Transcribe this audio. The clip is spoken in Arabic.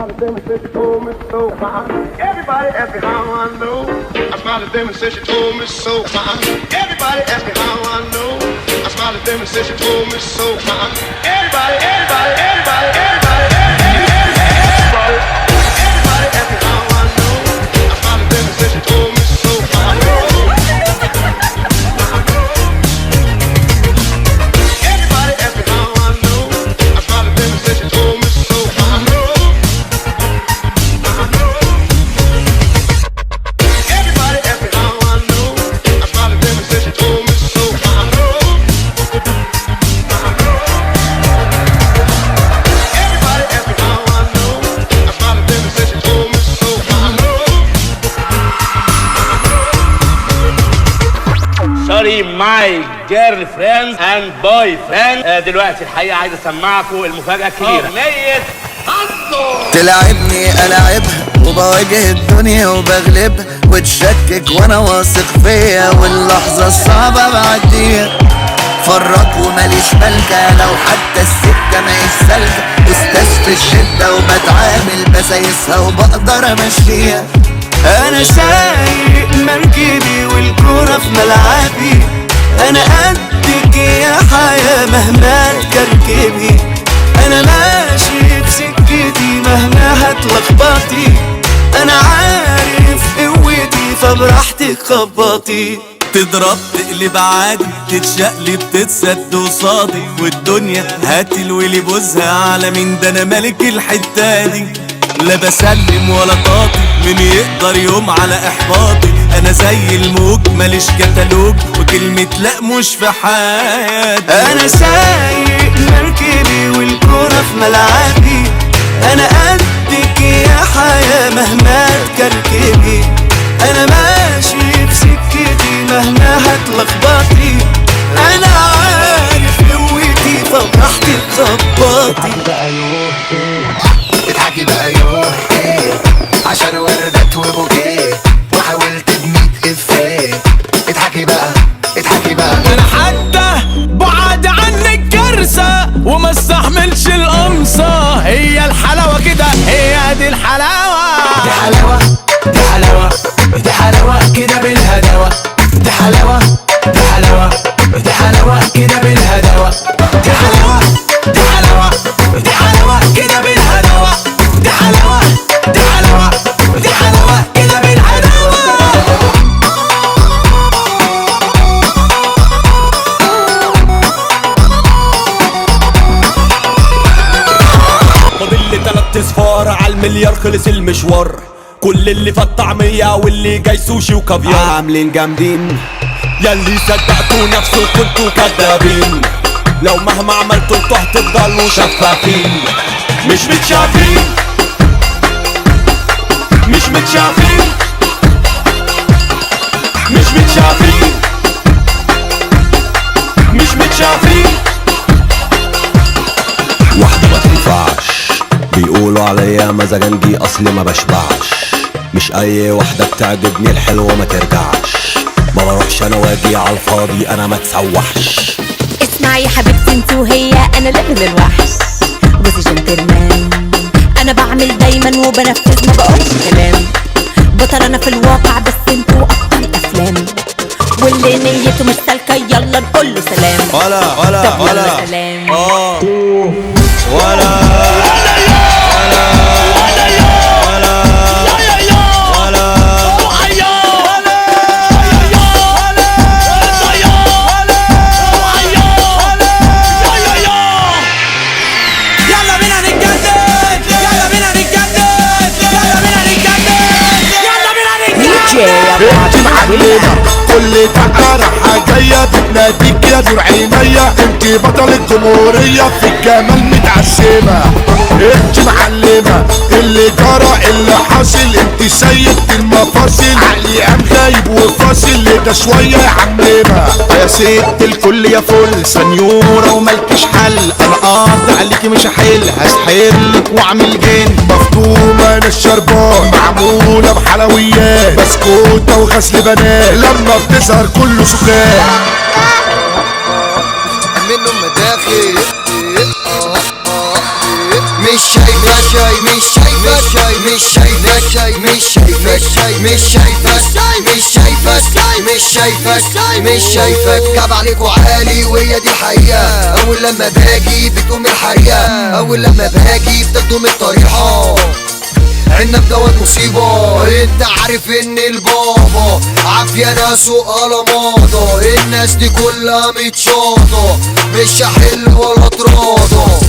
smile at them and said she told me so. Everybody asked me how I know. I smiled at them and said she told me so. Everybody asked me how I know. I smiled at them and said she told me so. Everybody asked me how I know. I smiled at them and said she told me so. Everybody asked me how I know. I smiled at them and said she told me so. سوري ماي جيرل فريند اند بوي فريند. دلوقتي الحقيقه عايز اسمعكم المفاجاه الكبيره. اغنيه حظه تلعبني العبها وبواجه الدنيا وبغلبها وتشكك وانا واثق فيا واللحظه الصعبه بعديها. فرط وماليش ملكه لو حتى السكه ماهيش سالكه. استاذ في الشده وبتعامل بسايسها وبقدر امشيها. انا سايق مركبي والكرة في ملعبي. انا قدك يا حياة مهما تكركبي. انا ماشي بسكتي مهما هتلخبطي. انا عارف قوتي فبراحتك خبطي. تضرب تقلب عادي تتشقلب تتسد قصادي. والدنيا هتلوي بوزها على مين ده انا ملك الحتة دي. لا بسلم ولا طاطي مين يقدر يوم على احباطي. انا زي الموج ماليش كتالوج وكلمة لا مش في حياتي. انا سايق مركبي والكرة في ملعبي. انا قدك يا حياة مهما تكركبي. انا ماشي بسكتي مهما هتلخبطي. انا عارف قوتي فبراحتك خبطي. اضحكي بقى يوه عشان وردت وبوكيه وحاولت ب100 افيه. اضحكي بقى انا حتى بعد عنك كارثة وما استحملش القمصة. هي الحلاوة كده هي دي الحلاوة. دي حلاوة كده بالهداوة. دي حلاوة كده بالهداوة. دي حلاوة كده بالهداوة. دي حلاوة كده بالهداوة. فاضل لي 3 اصفار عالمليار خلص المشوار. كل اللي فات طعمية واللي جاي سوشي وكافيار. عاملين جامدين ياللي صدقتوا نفسكم كنتوا كدابين. لو مهما عملتوا انتوا هتفضلوا شفافين. مش متشافين واحدة ما تنفعش بيقولوا عليا مزاجنجي اصلي ما بشبعش. مش اي واحدة بتعجبني الحلوة ما ترجعش. ما بروحش انا واجي على الفاضي انا ما تسوحش. اسمعي يا حبيبتي انت وهي انا ليفل الوحش. جوزي جنتلمان انا بعمل دايما وبنفذ ما بقولش كلام. بطل انا في الواقع بس انتوا ابطال افلام. واللي نيته مش سالكه يلا نقول له سلام. ولا سلام. بنتي معلمة كل دقة راحة جاية بتناديك يا نور عينيا. انت بطل الجمهورية في الجمال متعشمة. انت معلمة اللي جرى اللي حاصل. انت سيدة المفاصل عقلي قام غايب وفاصل. ده شوية يا عمنا يا ست الكل يا فل سنيورة وملكش حل. انا قاطع عليكي مش هحل هسحرلك واعمل جن. مفطومة انا الشربان معمولة بحلويات بسكوتة وغسل بنات. لما بتظهر كله سكان منه مداخل. مش شايفة مش شايفك كعب عليك وعالي وهي دي الحقيقة. اول لما باجي بتقوم الحريقة، اول لما باجي بتاخدهم الطريحة. عنب دوت مصيبة، انت عارف ان البابا عافية ناس وقلماضة، الناس دي كلها متشاطة مش هحل ولا تراضى.